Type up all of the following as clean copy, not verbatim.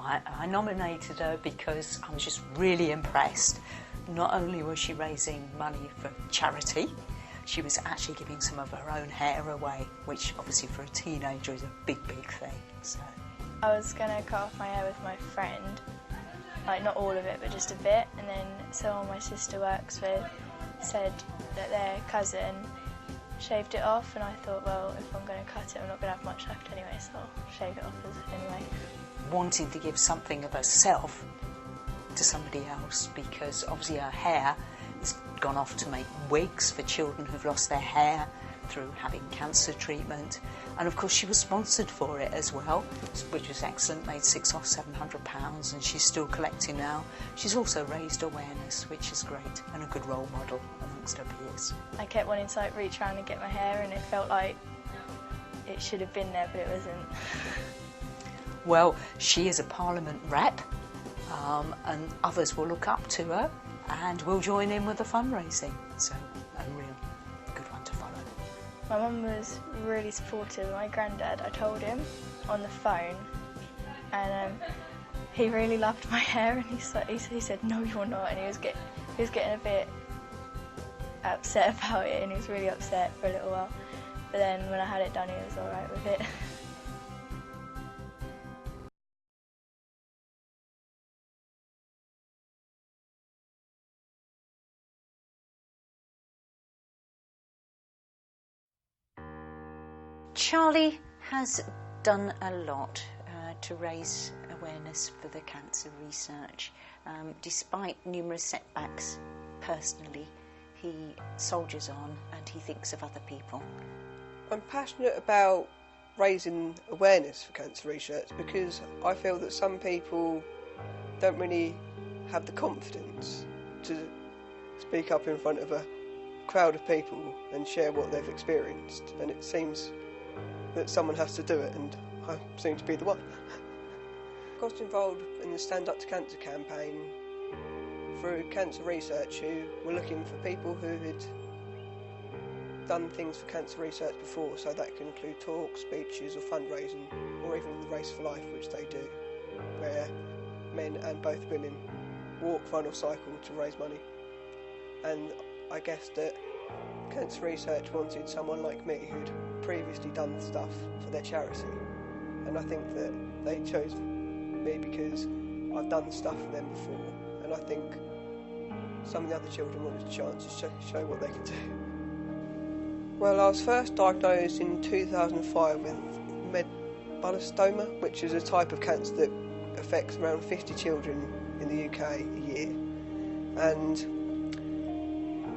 I nominated her because I was just really impressed. Not only was she raising money for charity, she was actually giving some of her own hair away, which obviously for a teenager is a big, big thing. So I was going to cut off my hair with my friend, like not all of it, but just a bit, and then someone my sister works with said that their cousin shaved it off, and I thought, well, if I'm going to cut it, I'm not going to have much left anyway, so I'll shave it off anyway. Wanting to give something of herself to somebody else, because obviously her hair has gone off to make wigs for children who've lost their hair through having cancer treatment, and of course she was sponsored for it as well, which was excellent, made £600 or £700, and she's still collecting now. She's also raised awareness, which is great, and a good role model amongst her peers. I kept wanting to reach around and get my hair, and it felt like it should have been there, but it wasn't. Well, she is a Parliament rep, and others will look up to her and will join in with the fundraising, so a real good one to follow. My mum was really supportive. My granddad, I told him on the phone, and he really loved my hair, and he said, no, you're not, and he was getting a bit upset about it, and he was really upset for a little while, but then when I had it done, he was alright with it. Charlie has done a lot to raise awareness for the cancer research. Despite numerous setbacks personally, he soldiers on and he thinks of other people. I'm passionate about raising awareness for cancer research because I feel that some people don't really have the confidence to speak up in front of a crowd of people and share what they've experienced, and it seems that someone has to do it, and I seem to be the one. I got involved in the Stand Up to Cancer campaign through cancer research, who were looking for people who had done things for cancer research before, so that can include talks, speeches or fundraising, or even the Race for Life, which they do, where men and both women walk, run or cycle to raise money. And I guess that cancer research wanted someone like me who'd previously done stuff for their charity, and I think that they chose me because I've done stuff for them before, and I think some of the other children wanted a chance to show what they could do. Well, I was first diagnosed in 2005 with medbullosarcoma, which is a type of cancer that affects around 50 children in the UK a year, and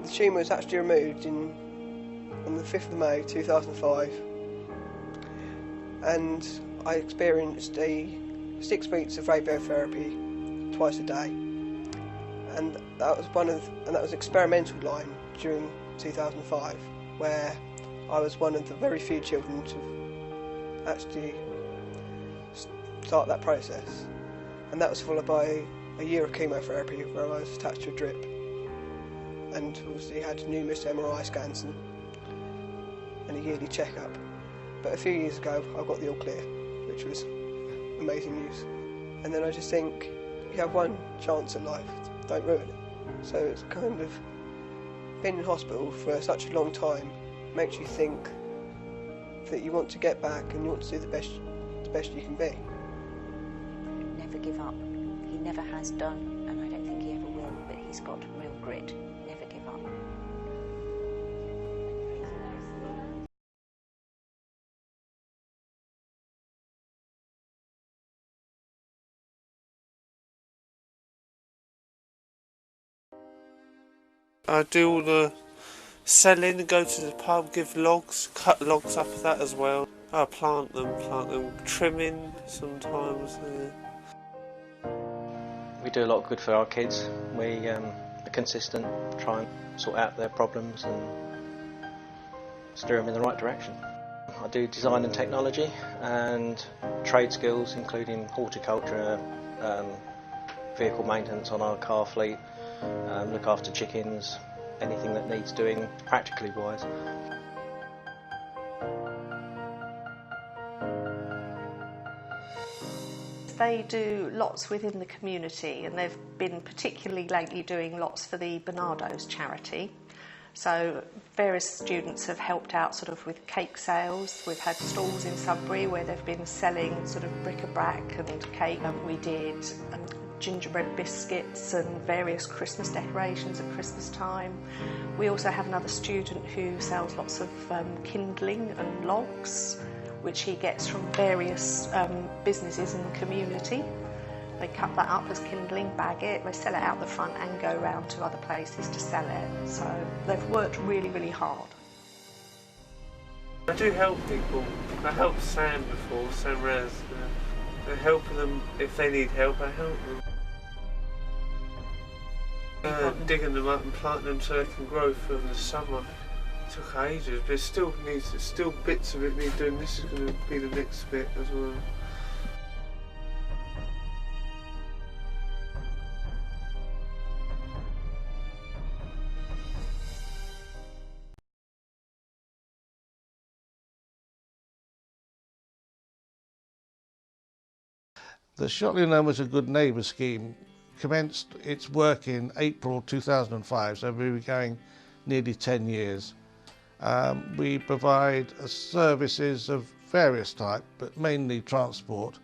the tumour was actually removed on the 5th of May 2005, and I experienced 6 weeks of radiotherapy twice a day, and that was experimental line during 2005, where I was one of the very few children to actually start that process, and that was followed by a year of chemotherapy where I was attached to a drip, and obviously had numerous MRI scans and a yearly checkup. But a few years ago I got the all clear, which was amazing news. And then I just think, you have one chance at life, don't ruin it. So it's kind of, being in hospital for such a long time makes you think that you want to get back and you want to do the best you can be. Never give up. He never has done, and I don't think he ever will, but he's got real grit. Never give up. I do all the selling, go to the pub, give logs, cut logs up of that as well. I plant them, trimming sometimes. We do a lot of good for our kids. We are consistent, try and sort out their problems and steer them in the right direction. I do design and technology and trade skills, including horticulture, vehicle maintenance on our car fleet, look after chickens, anything that needs doing practically wise. They do lots within the community, and they've been particularly lately doing lots for the Bernardo's charity. So various students have helped out sort of with cake sales. We've had stalls in Sudbury where they've been selling sort of bric-a-brac and cake. We did gingerbread biscuits and various Christmas decorations at Christmas time. We also have another student who sells lots of kindling and logs, which he gets from various businesses in the community. They cut that up as kindling, bag it, they sell it out the front and go around to other places to sell it. So they've worked really, really hard. I do help people. I helped Sam before, Sam Raz. I help them if they need help, I help them. Digging them up and planting them so they can grow for the summer. It took ages, but it still bits of it need doing. This is going to be the next bit as well. The Shotley Numbers a Good Neighbour scheme commenced its work in April 2005, so we were going nearly 10 years. We provide services of various types, but mainly transport,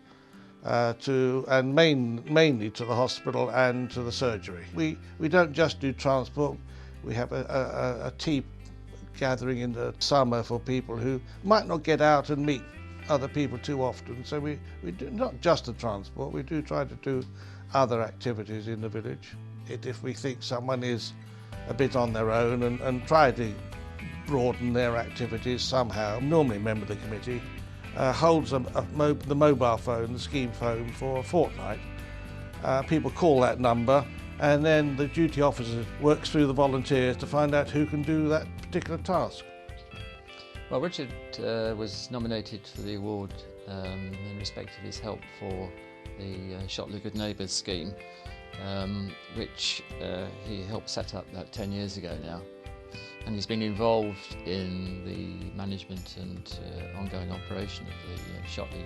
mainly to the hospital and to the surgery. We don't just do transport, we have a tea gathering in the summer for people who might not get out and meet other people too often, so we do not just the transport, we do try to do other activities in the village. If we think someone is a bit on their own and try to broaden their activities somehow, normally a member of the committee holds the mobile phone, the scheme phone, for a fortnight. People call that number and then the duty officer works through the volunteers to find out who can do that particular task. Well, Richard was nominated for the award in respect of his help for the Shotley Good Neighbours scheme, which he helped set up about 10 years ago now. And he's been involved in the management and ongoing operation of the Shotley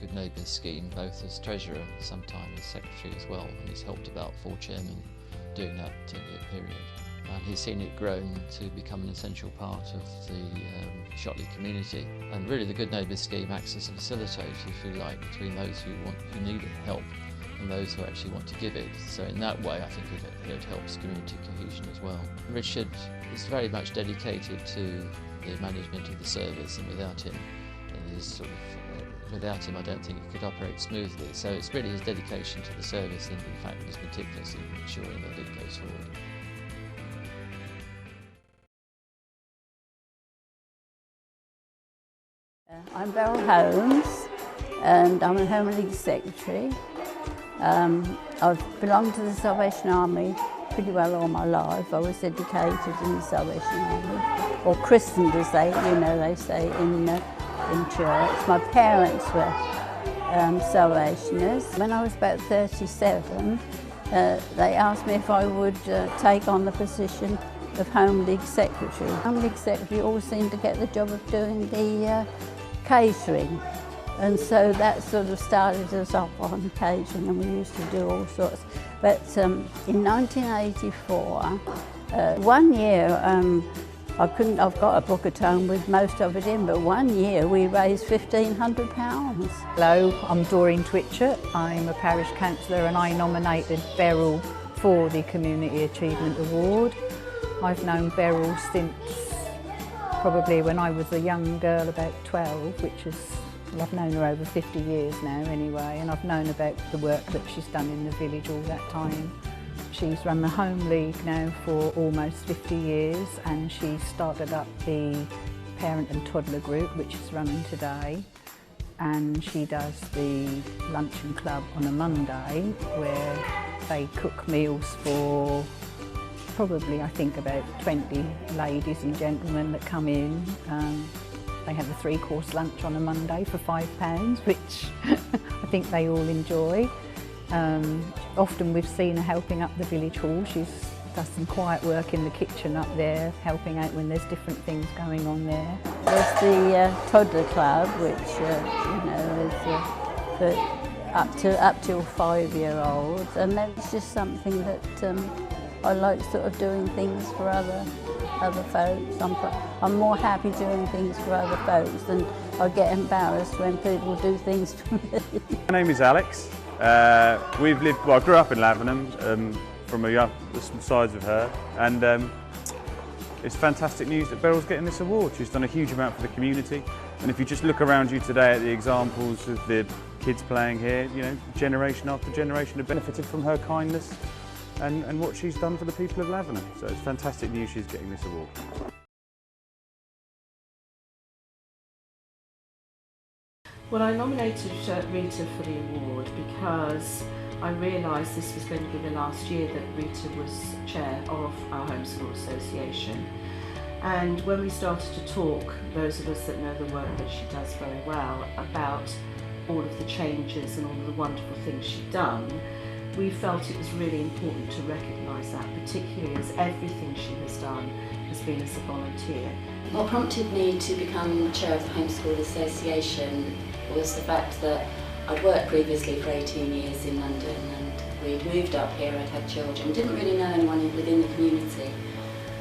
Good Neighbours scheme, both as treasurer and sometimes as secretary as well. And he's helped about 4 chairmen during that 10-year period. And he's seen it grown to become an essential part of the Shotley community. And really the Good Neighbours scheme acts as a facilitator, if you like, between those who need help and those who actually want to give it. So in that way I think it helps community cohesion as well. Richard is very much dedicated to the management of the service, and without him I don't think it could operate smoothly. So it's really his dedication to the service and in fact his meticulous in ensuring that it goes forward. I'm Beryl Holmes and I'm a Home League Secretary. I've belonged to the Salvation Army pretty well all my life. I was educated in the Salvation Army, or christened as they say in church. My parents were Salvationists. When I was about 37, they asked me if I would take on the position of Home League Secretary. Home League Secretary always seemed to get the job of doing the catering, and so that sort of started us off on catering, and we used to do all sorts. But in 1984, one year, I've got a book at home with most of it in, but one year we raised £1,500. Hello, I'm Doreen Twitchett. I'm a parish councillor and I nominated Beryl for the Community Achievement Award. I've known Beryl since probably when I was a young girl, about 12, well, I've known her over 50 years now anyway, and I've known about the work that she's done in the village all that time. She's run the Home League now for almost 50 years, and she started up the Parent and Toddler Group, which is running today, and she does the Luncheon Club on a Monday, where they cook meals for probably, I think, about 20 ladies and gentlemen that come in. They have a 3-course lunch on a Monday for £5, which I think they all enjoy. Often we've seen her helping up the village hall. She's does some quiet work in the kitchen up there, helping out when there's different things going on there. There's the Toddler Club, which is for up till 5-year-olds, and then it's just something that I like sort of doing things for other folks. I'm more happy doing things for other folks than I get embarrassed when people do things for me. My name is Alex. I grew up in Lavenham from the size of her, and it's fantastic news that Beryl's getting this award. She's done a huge amount for the community, and if you just look around you today at the examples of the kids playing here, you know, generation after generation have benefited from her kindness and what she's done for the people of Lavenham. So it's fantastic news she's getting this award. Well, I nominated Rita for the award because I realised this was going to be the last year that Rita was chair of our Homeschool Association. And when we started to talk, those of us that know the work that she does very well, about all of the changes and all of the wonderful things she'd done, we felt it was really important to recognise that, particularly as everything she has done has been as a volunteer. What prompted me to become chair of the Homeschool Association was the fact that I'd worked previously for 18 years in London, and we'd moved up here, I'd had children, didn't really know anyone within the community,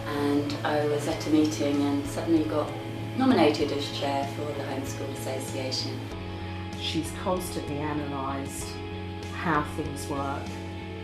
and I was at a meeting and suddenly got nominated as chair for the Homeschool Association. She's constantly analysed how things work,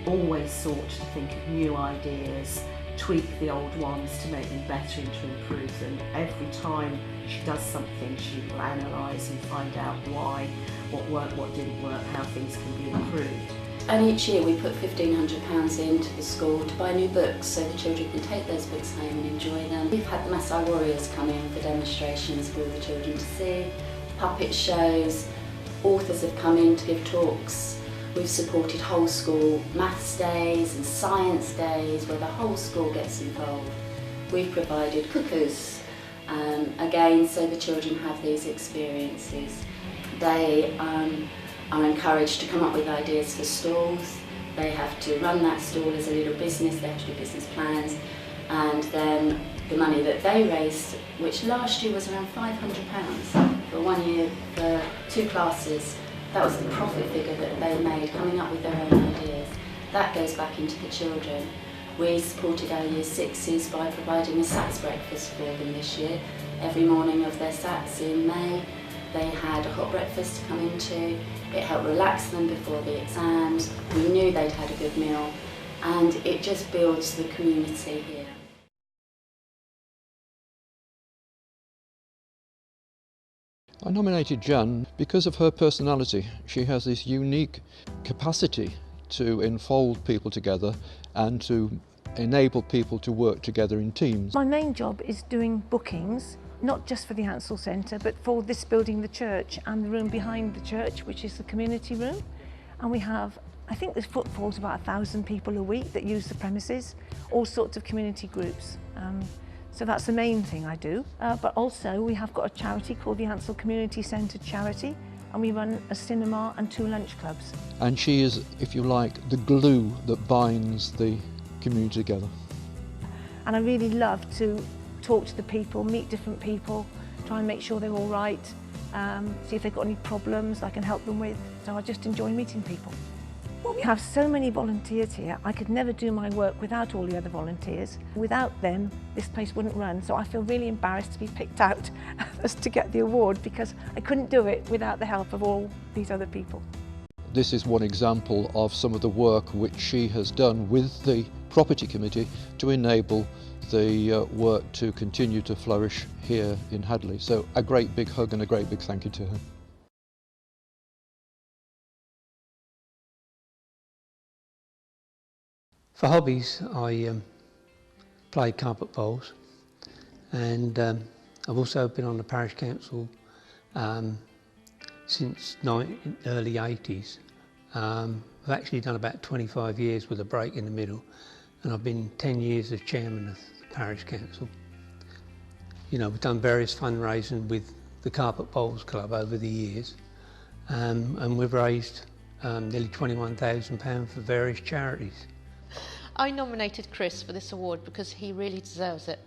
always sought to think of new ideas, tweak the old ones to make them better and to improve them. Every time she does something, she will analyse and find out why, what worked, what didn't work, how things can be improved. And each year we put £1,500 into the school to buy new books so the children can take those books home and enjoy them. We've had the Maasai Warriors come in for demonstrations for all the children to see, puppet shows, authors have come in to give talks. We've supported whole school maths days and science days where the whole school gets involved. We've provided cookers, again, so the children have these experiences. They are encouraged to come up with ideas for stalls. They have to run that stall as a little business, they have to do business plans, and then the money that they raised, which last year was around £500 for 1 year for 2 classes, that was the profit figure that they made, coming up with their own ideas. That goes back into the children. We supported our Year 6s by providing a SATS breakfast for them this year. Every morning of their SATs in May, they had a hot breakfast to come into. It helped relax them before the exams. We knew they'd had a good meal, and it just builds the community here. I nominated Jan because of her personality. She has this unique capacity to enfold people together and to enable people to work together in teams. My main job is doing bookings, not just for the Ansell Centre, but for this building, the church, and the room behind the church, which is the community room. And we have, I think there's footfalls about 1,000 people a week that use the premises, all sorts of community groups. So that's the main thing I do. But also we have got a charity called the Ansell Community Centre Charity, and we run a cinema and 2 lunch clubs. And she is, if you like, the glue that binds the community together. And I really love to talk to the people, meet different people, try and make sure they're all right, see if they've got any problems I can help them with. So I just enjoy meeting people. Well, we have so many volunteers here. I could never do my work without all the other volunteers. Without them, this place wouldn't run. So I feel really embarrassed to be picked out as to get the award because I couldn't do it without the help of all these other people. This is one example of some of the work which she has done with the Property Committee to enable the work to continue to flourish here in Hadley. So a great big hug and a great big thank you to her. For hobbies, I play carpet bowls, and I've also been on the parish council since early 80s. I've actually done about 25 years with a break in the middle, and I've been 10 years as chairman of the parish council. You know, we've done various fundraising with the Carpet Bowls Club over the years, and we've raised nearly £21,000 for various charities. I nominated Chris for this award because he really deserves it.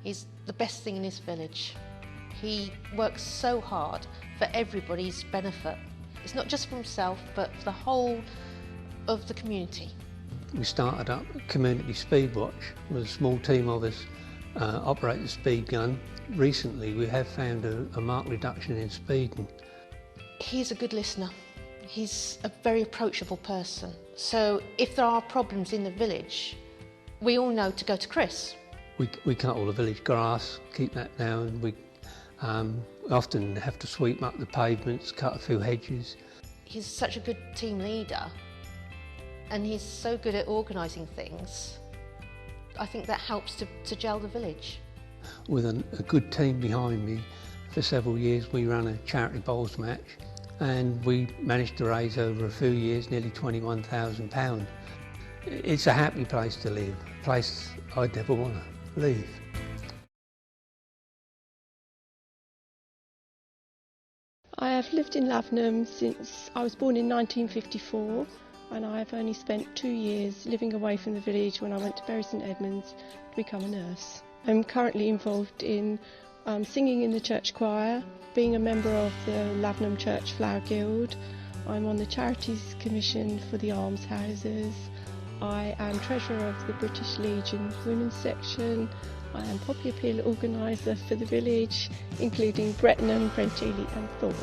He's the best thing in his village. He works so hard for everybody's benefit. It's not just for himself, but for the whole of the community. We started up Community Speed Watch with a small team of us operate the speed gun. Recently we have found a marked reduction in speeding. He's a good listener. He's a very approachable person. So if there are problems in the village, we all know to go to Chris. We cut all the village grass, keep that down. We often have to sweep up the pavements, cut a few hedges. He's such a good team leader, and he's so good at organising things. I think that helps to gel the village. With a good team behind me, for several years we ran a charity bowls match, and we managed to raise over a few years nearly £21,000. It's a happy place to live, a place I'd never want to leave. I have lived in Lavenham since I was born in 1954, and I have only spent 2 years living away from the village when I went to Bury St Edmunds to become a nurse. I'm currently involved in singing in the church choir, being a member of the Lavenham Church Flower Guild. I'm on the Charities Commission for the almshouses. I am treasurer of the British Legion Women's Section. I am Poppy Appeal organiser for the village, including Brettenham, Brent Ely and Thorpe.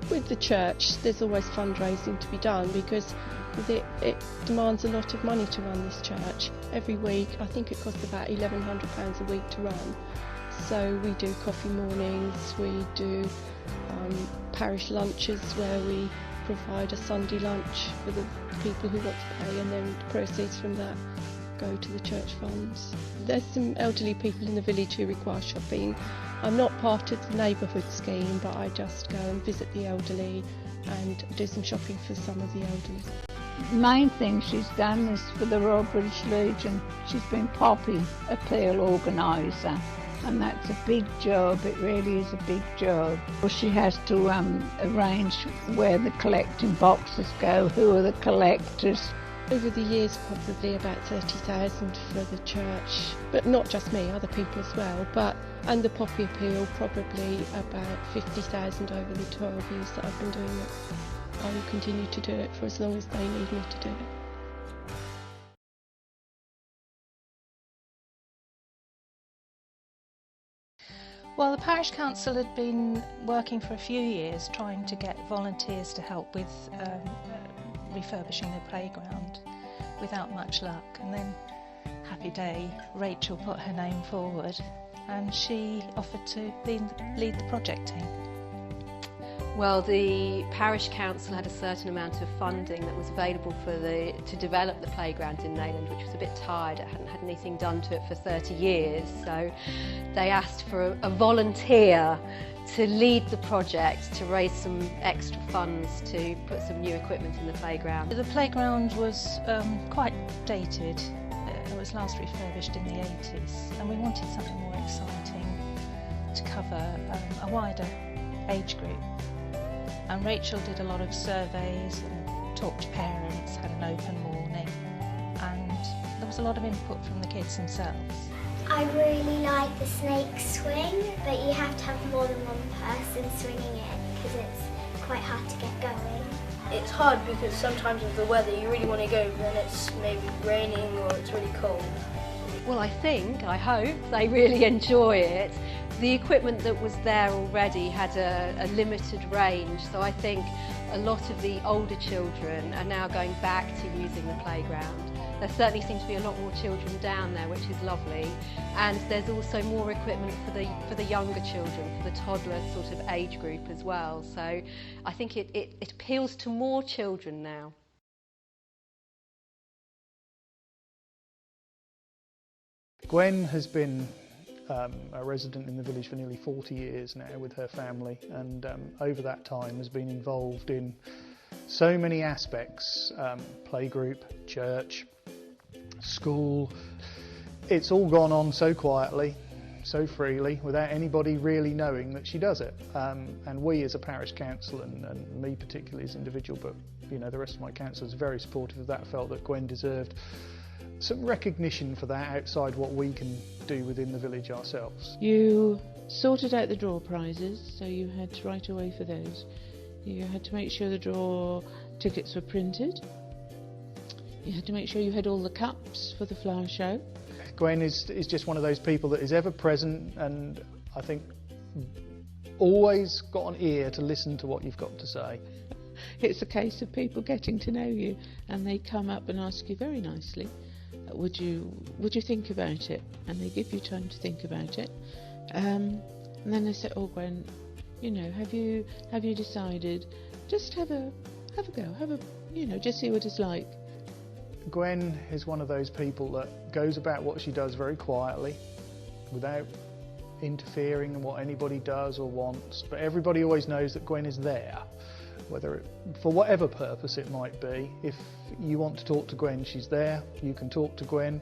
With the church, there's always fundraising to be done because it demands a lot of money to run this church. Every week, I think it costs about £1,100 a week to run. So we do coffee mornings, we do parish lunches where we provide a Sunday lunch for the people who want to pay, and then the proceeds from that go to the church funds. There's some elderly people in the village who require shopping. I'm not part of the neighbourhood scheme, but I just go and visit the elderly and do some shopping for some of the elderly. The main thing she's done is for the Royal British Legion. She's been Poppy Appeal organiser, and that's a big job. It really is a big job. She has to arrange where the collecting boxes go, who are the collectors. Over the years, probably about 30,000 for the church, but not just me, other people as well. And the Poppy Appeal, probably about 50,000 over the 12 years that I've been doing it. I will continue to do it for as long as they need me to do it. Well, the parish council had been working for a few years trying to get volunteers to help with refurbishing the playground without much luck, and then happy day, Rachel put her name forward and she offered to lead the project team. Well, the parish council had a certain amount of funding that was available to develop the playground in Neyland, which was a bit tired. It hadn't had anything done to it for 30 years, so they asked for a volunteer to lead the project, to raise some extra funds to put some new equipment in the playground. The playground was quite dated. It was last refurbished in the 80s, and we wanted something more exciting to cover a wider age group. And Rachel did a lot of surveys and talked to parents, had an open morning, and there was a lot of input from the kids themselves. I really like the snake swing, but you have to have more than one person swinging it because it's quite hard to get going. It's hard because sometimes with the weather you really want to go, but then it's maybe raining or it's really cold. Well, I hope they really enjoy it. The equipment that was there already had a limited range, so I think a lot of the older children are now going back to using the playground. There certainly seems to be a lot more children down there, which is lovely, and there's also more equipment for the younger children, for the toddler sort of age group as well. So I think it appeals to more children now. Gwen has been a resident in the village for nearly 40 years now with her family, and over that time has been involved in so many aspects, playgroup, church, school. It's all gone on so quietly, so freely, without anybody really knowing that she does it. And we as a parish council, and me particularly as an individual, but you know, the rest of my council is very supportive of that, felt that Gwen deserved some recognition for that outside what we can do within the village ourselves. You sorted out the draw prizes, so you had right away for those. You had to make sure the draw tickets were printed. You had to make sure you had all the cups for the flower show. Gwen is just one of those people that is ever present, and I think always got an ear to listen to what you've got to say. It's a case of people getting to know you, and they come up and ask you very nicely, would you think about it? And they give you time to think about it. And then they say, oh Gwen, you know, have you decided? Just have a go, just see what it's like. Gwen is one of those people that goes about what she does very quietly, without interfering in what anybody does or wants, but everybody always knows that Gwen is there, for whatever purpose it might be. If you want to talk to Gwen, she's there, you can talk to Gwen.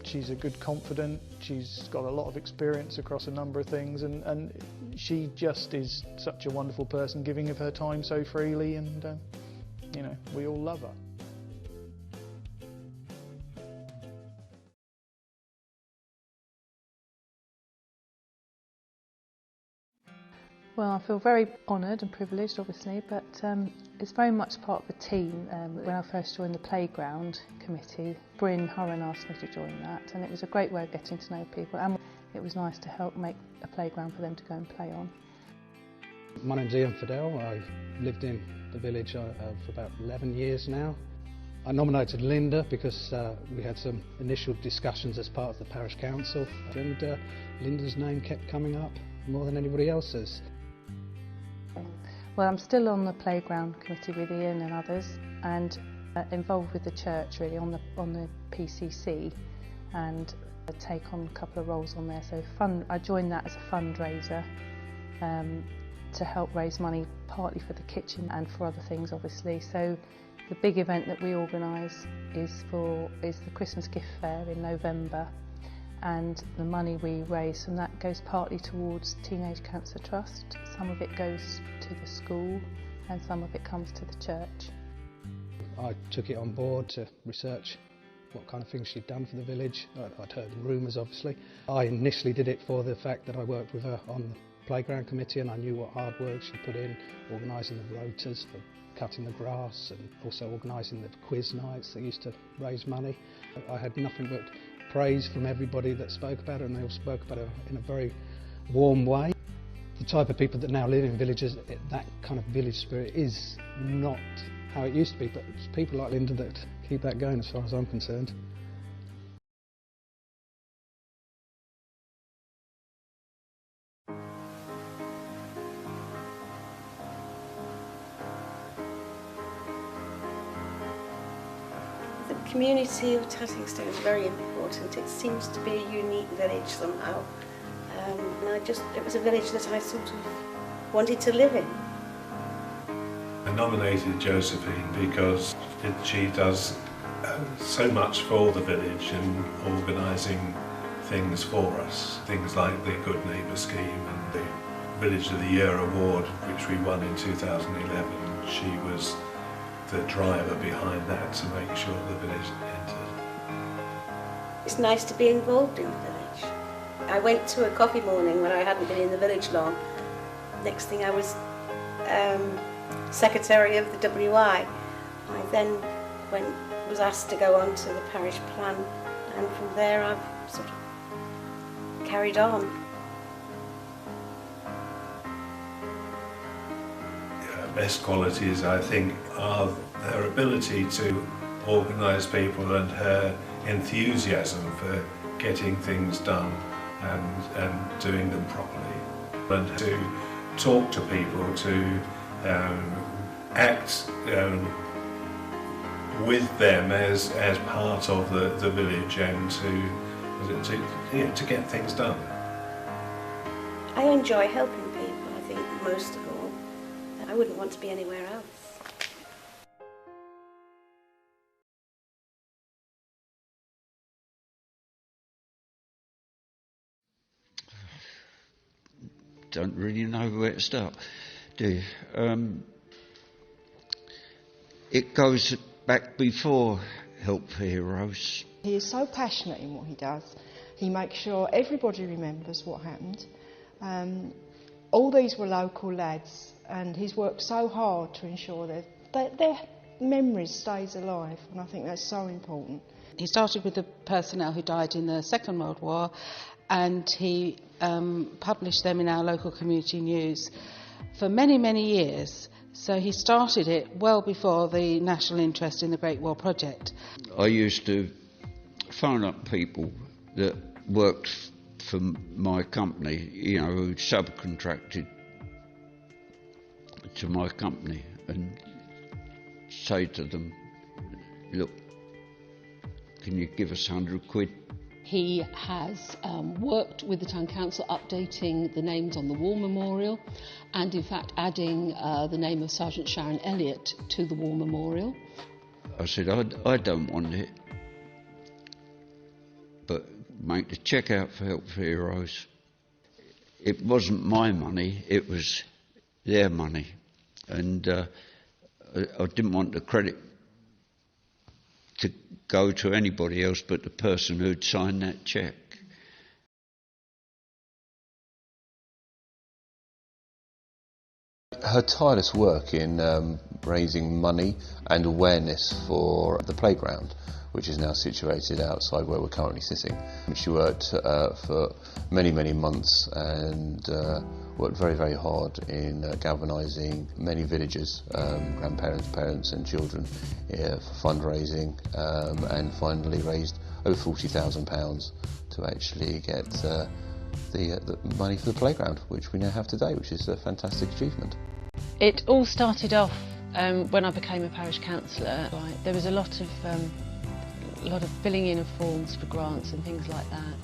She's a good confidant, she's got a lot of experience across a number of things, and she just is such a wonderful person, giving of her time so freely, and we all love her. Well, I feel very honoured and privileged, obviously, but it's very much part of the team. When I first joined the playground committee, Bryn Hurren asked me to join that, and it was a great way of getting to know people, and it was nice to help make a playground for them to go and play on. My name's Ian Fidel. I've lived in the village for about 11 years now. I nominated Linda because we had some initial discussions as part of the parish council, and Linda's name kept coming up more than anybody else's. Well, I'm still on the playground committee with Ian and others, and involved with the church really on the PCC, and I take on a couple of roles on there. So I joined that as a fundraiser to help raise money partly for the kitchen and for other things, obviously. So the big event that we organise is the Christmas gift fair in November, and the money we raise from that goes partly towards Teenage Cancer Trust. Some of it goes to the school and some of it comes to the church. I took it on board to research what kind of things she'd done for the village. I'd heard rumours, obviously. I initially did it for the fact that I worked with her on the playground committee, and I knew what hard work she put in, organising the rotas for cutting the grass and also organising the quiz nights that used to raise money. I had nothing but praise from everybody that spoke about it, and they all spoke about it in a very warm way. The type of people that now live in villages, that kind of village spirit is not how it used to be, but it's people like Linda that keep that going as far as I'm concerned. The community of Tattingstone is very important. It seems to be a unique village somehow. It was a village that I sort of wanted to live in. I nominated Josephine because she does so much for the village in organising things for us. Things like the Good Neighbour scheme and the Village of the Year award, which we won in 2011. She was the driver behind that to make sure the village entered. It's nice to be involved in the village. I went to a coffee morning when I hadn't been in the village long. Next thing I was secretary of the WI. I then was asked to go on to the parish plan, and from there I've sort of carried on. Best qualities, I think, are her ability to organise people and her enthusiasm for getting things done and doing them properly, and to talk to people, to act with them as part of the village, and to get things done. I enjoy helping people, I think, most of all. I wouldn't want to be anywhere else. Don't really know where to start, do you? It goes back before Help for Heroes. He is so passionate in what he does. He makes sure everybody remembers what happened. all these were local lads, and he's worked so hard to ensure that their memories stays alive, and I think that's so important. He started with the personnel who died in the Second World War, and he published them in our local community news for many, many years. So he started it well before the national interest in the Great War project. I used to phone up people that worked for my company, you know, who subcontracted to my company, and say to them, look, can you give us 100 quid? He has worked with the Town Council updating the names on the War Memorial, and in fact adding the name of Sergeant Sharon Elliott to the War Memorial. I said, I don't want it, but make the cheque out for Help for Heroes. It wasn't my money, it was their money, and I didn't want the credit to go to anybody else but the person who'd signed that cheque. Her tireless work in raising money and awareness for the playground, which is now situated outside where we're currently sitting. She worked for many, many months and worked very, very hard in galvanising many villagers, grandparents, parents and children for fundraising, and finally raised over £40,000 to actually get the money for the playground, which we now have today, which is a fantastic achievement. It all started off when I became a parish councillor. There was a lot of filling in of forms for grants and things like that.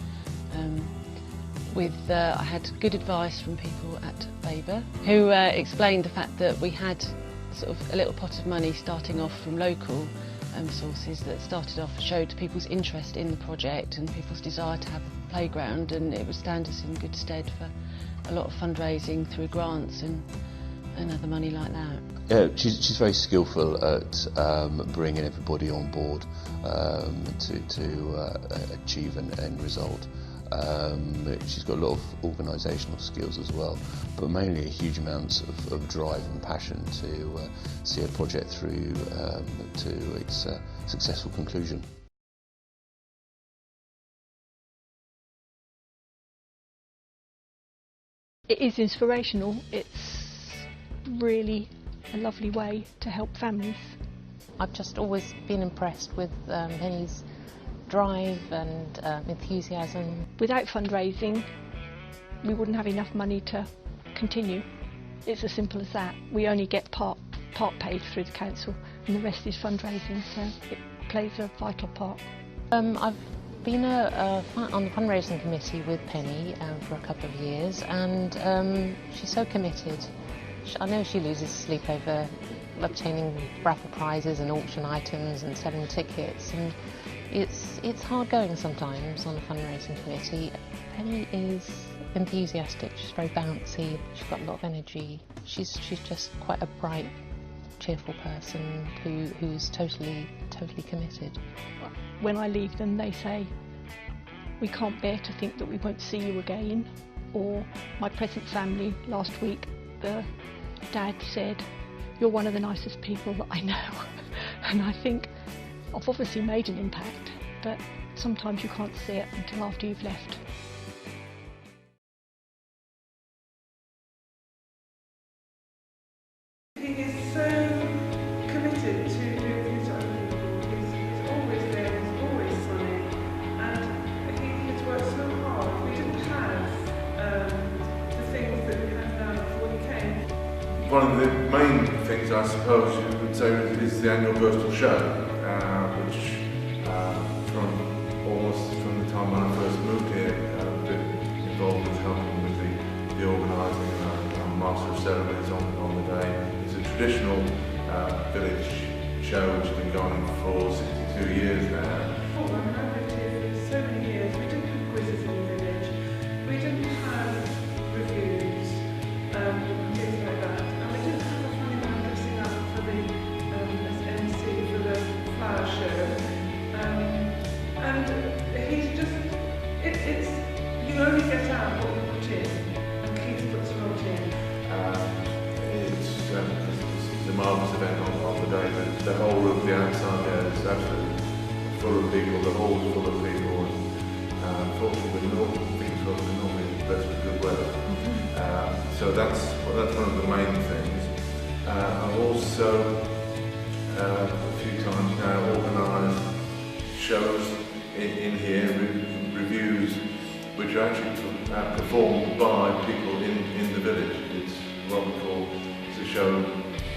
I had good advice from people at Babergh who explained the fact that we had sort of a little pot of money starting off from local sources that started off, showed people's interest in the project and people's desire to have a playground, and it would stand us in good stead for a lot of fundraising through grants and other money like that. Yeah, she's very skillful at bringing everybody on board to achieve an end result. She's got a lot of organisational skills as well, but mainly a huge amount of drive and passion to see a project through to its successful conclusion. It is inspirational. It's really a lovely way to help families. I've just always been impressed with Penny's drive and enthusiasm. Without fundraising, we wouldn't have enough money to continue. It's as simple as that. We only get part paid through the council, and the rest is fundraising, so it plays a vital part. I've been on the fundraising committee with Penny for a couple of years, and she's so committed. I know she loses sleep over obtaining raffle prizes and auction items and selling tickets, and it's hard going sometimes on the fundraising committee. Penny is enthusiastic, she's very bouncy, she's got a lot of energy. She's just quite a bright, cheerful person who's totally committed. When I leave them, they say, we can't bear to think that we won't see you again. Or my present family last week, the dad said, you're one of the nicest people that I know. And I think I've obviously made an impact, but sometimes you can't see it until after you've left. He is so committed to doing his own people. He's always there, he's always sunny, and he has worked so hard. We didn't have the things that we have now before he came. One of the main things, I suppose, you would say is the annual Bristol show, which from the time when I first moved here, I've been involved with helping with the organising and Master of Ceremonies on the day. It's a traditional village show which has been going on for 62 years now. When I lived here for so many years, we didn't have quizzes in the village, we didn't have reviews, things like that, and we didn't have a funny man dressing up for the MC for the flower show, and he's just, you only get out what you put in, and Keith puts a lot in. that's one of the main things. I've also a few times now organised shows in here, reviews, which are actually performed by people in the village. It's what we call a show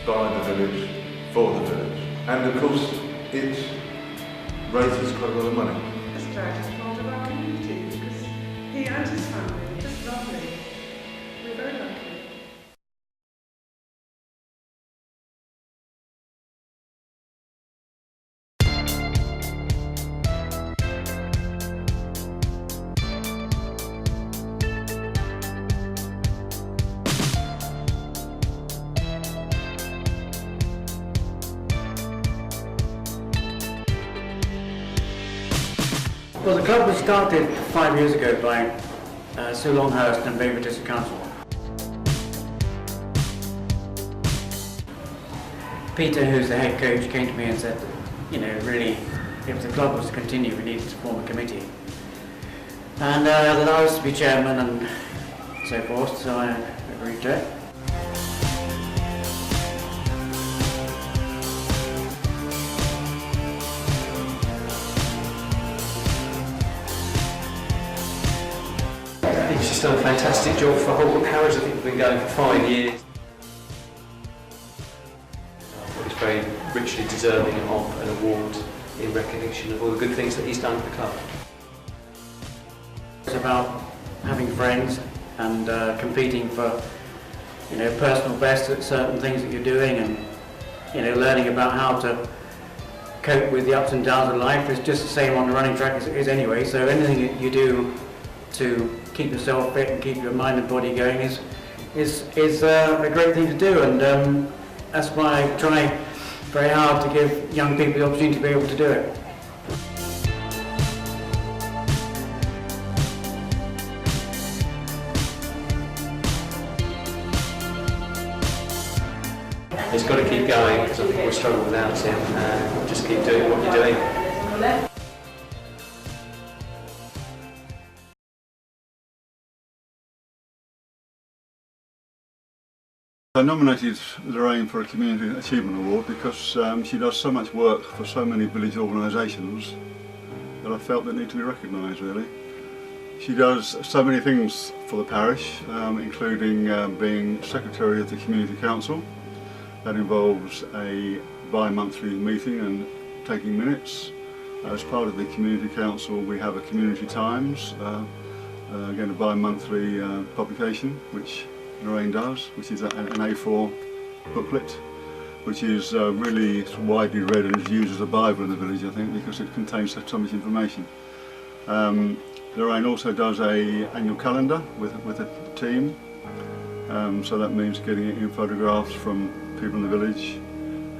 by the village, for the village. And of course, it raises quite a lot of money. This dad is part of our community because he and his family are just lovely. We're very lucky. Well, the club was started 5 years ago by Sue Longhurst and Babergh District Council. Peter, who's the head coach, came to me and said, you know, really, if the club was to continue, we needed to form a committee. And that I was to be chairman and so forth, so I agreed to it. She's done a fantastic job for Holbrook Parish. I think we've been going for 5 years. He's very richly deserving of an award in recognition of all the good things that he's done at the club. It's about having friends and competing for, you know, personal best at certain things that you're doing, and, you know, learning about how to cope with the ups and downs of life. It's just the same on the running track as it is anyway. So anything that you do to keep yourself fit and keep your mind and body going is a great thing to do, and that's why I try very hard to give young people the opportunity to be able to do it. It's got to keep going, because I think we'll struggle without him. Just keep doing what you're doing. I nominated Lorraine for a Community Achievement Award because she does so much work for so many village organisations that I felt that need to be recognised, really. She does so many things for the parish, including being Secretary of the Community Council. That involves a bi-monthly meeting and taking minutes. As part of the Community Council, we have a Community Times, again a bi-monthly publication, which Lorraine does, which is an A4 booklet, which is really widely read and is used as a Bible in the village, I think, because it contains so much information. Lorraine also does an annual calendar with a team, so that means getting in photographs from people in the village,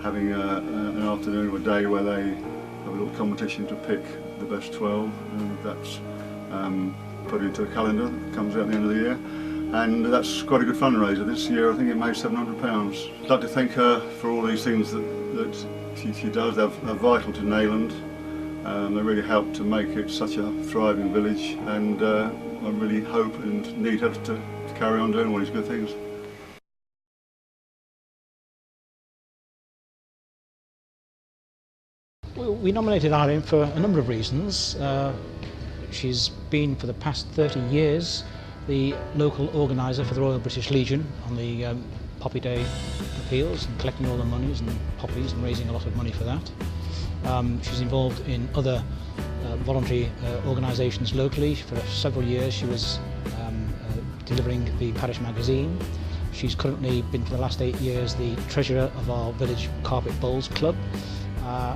having an afternoon or a day where they have a little competition to pick the best 12, and that's put into a calendar that comes out at the end of the year. And that's quite a good fundraiser. This year I think it made £700. I'd like to thank her for all these things that she does. They're vital to Neyland. They really help to make it such a thriving village, and I really hope and need her to carry on doing all these good things. We nominated Irene for a number of reasons. She's been for the past 30 years the local organiser for the Royal British Legion on the Poppy Day appeals, and collecting all the monies and poppies and raising a lot of money for that. She's involved in other voluntary organisations locally. For several years she was delivering the parish magazine. She's currently been for the last 8 years the treasurer of our village Carpet Bowls Club.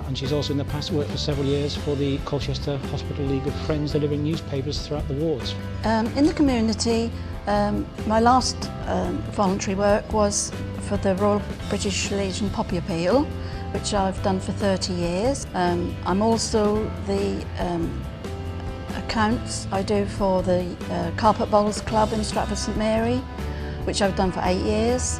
And she's also in the past worked for several years for the Colchester Hospital League of Friends, delivering newspapers throughout the wards. In the community, my last voluntary work was for the Royal British Legion Poppy Appeal, which I've done for 30 years. I'm also the accounts I do for the Carpet Bowls Club in Stratford St Mary, which I've done for 8 years.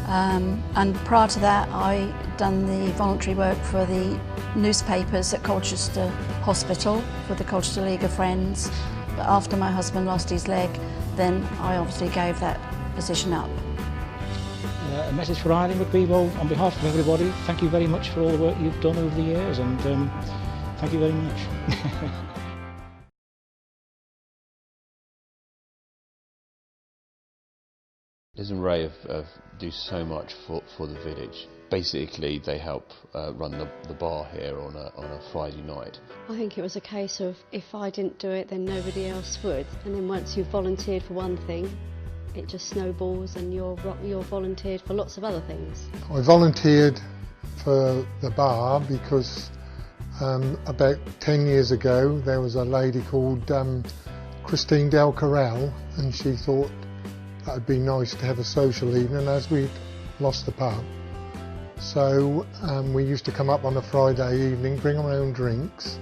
And prior to that, I done the voluntary work for the newspapers at Colchester Hospital for the Colchester League of Friends. But after my husband lost his leg, then I obviously gave that position up. a message for Eileen would be, well, on behalf of everybody, thank you very much for all the work you've done over the years, and thank you very much. Liz and Ray do so much for the village. Basically, they help run the bar here on a Friday night. I think it was a case of if I didn't do it, then nobody else would. And then once you've volunteered for one thing, it just snowballs, and you're volunteered for lots of other things. I volunteered for the bar because about 10 years ago there was a lady called Christine Del Corral, and she thought that would be nice to have a social evening as we'd lost the pub. So we used to come up on a Friday evening, bring our own drinks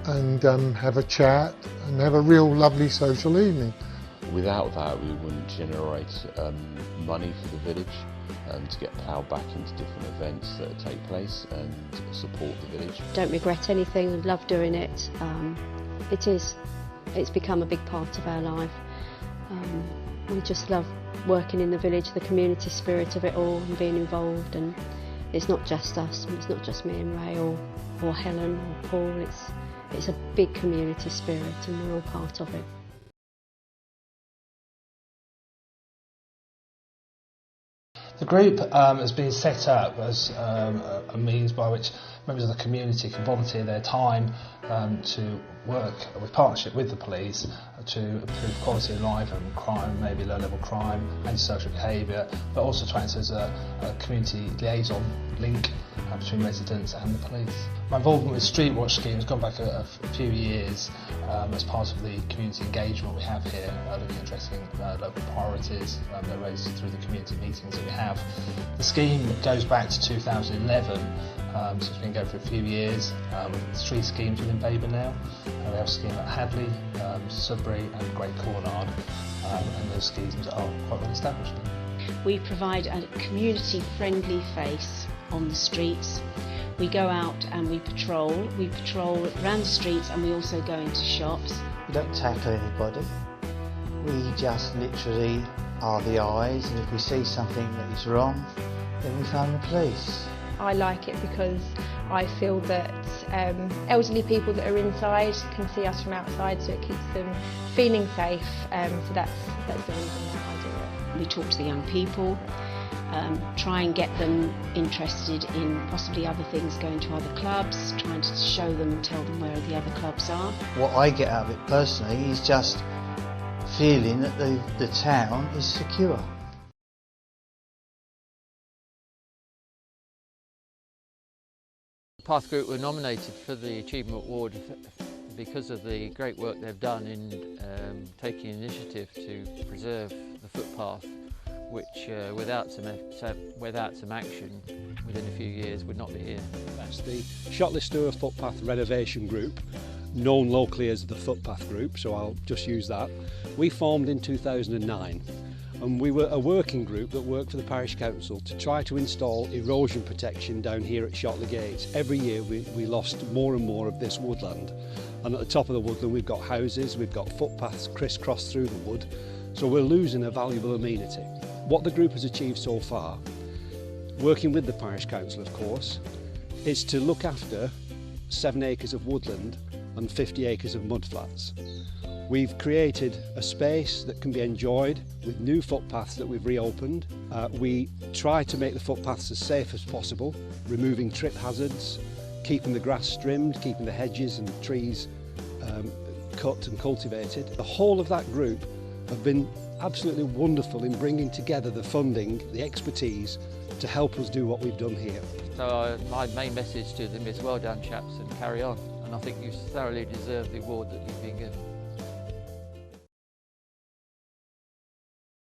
and have a chat and have a real lovely social evening. Without that, we wouldn't generate money for the village to get ploughed back into different events that take place and support the village. Don't regret anything, I love doing it. It's become a big part of our life. We just love working in the village, the community spirit of it all and being involved, and it's not just us, it's not just me and Ray or Helen or Paul, it's a big community spirit and we're all part of it. The group has been set up as a means by which members of the community can volunteer their time to work with partnership with the police to improve quality of life and crime, maybe low-level crime, antisocial behaviour, but also to act as a community liaison link between residents and the police. My involvement with Street Watch scheme has gone back a few years as part of the community engagement we have here, looking at addressing local priorities that are raised through the community meetings that we have. The scheme goes back to 2011, so it's been going for a few years. There's 3 schemes within Babergh now. We have a scheme at Hadley, Sudbury and Great Cornard, and those schemes are quite well established. We provide a community-friendly face on the streets. We go out and we patrol around the streets, and we also go into shops. We don't tackle anybody. We just literally are the eyes, and if we see something that is wrong, then we phone the police. I like it because I feel that elderly people that are inside can see us from outside, so it keeps them feeling safe. So that's the reason why I do it. We talk to the young people, try and get them interested in possibly other things, going to other clubs, trying to show them and tell them where the other clubs are. What I get out of it personally is just feeling that the town is secure. Path Group were nominated for the Achievement Award because of the great work they've done in taking initiative to preserve the footpath, which without some action within a few years would not be here. That's the Shotley Footpath Renovation Group, known locally as the Footpath Group, so I'll just use that. We formed in 2009. And we were a working group that worked for the parish council to try to install erosion protection down here at Shotley Gates. Every year we lost more and more of this woodland, and at the top of the woodland we've got houses, we've got footpaths crisscrossed through the wood, so we're losing a valuable amenity. What the group has achieved so far, working with the parish council of course, is to look after 7 acres of woodland and 50 acres of mudflats. We've created a space that can be enjoyed with new footpaths that we've reopened. We try to make the footpaths as safe as possible, removing trip hazards, keeping the grass trimmed, keeping the hedges and trees cut and cultivated. The whole of that group have been absolutely wonderful in bringing together the funding, the expertise to help us do what we've done here. So my main message to them is well done chaps, and carry on, and I think you thoroughly deserve the award that you've been given.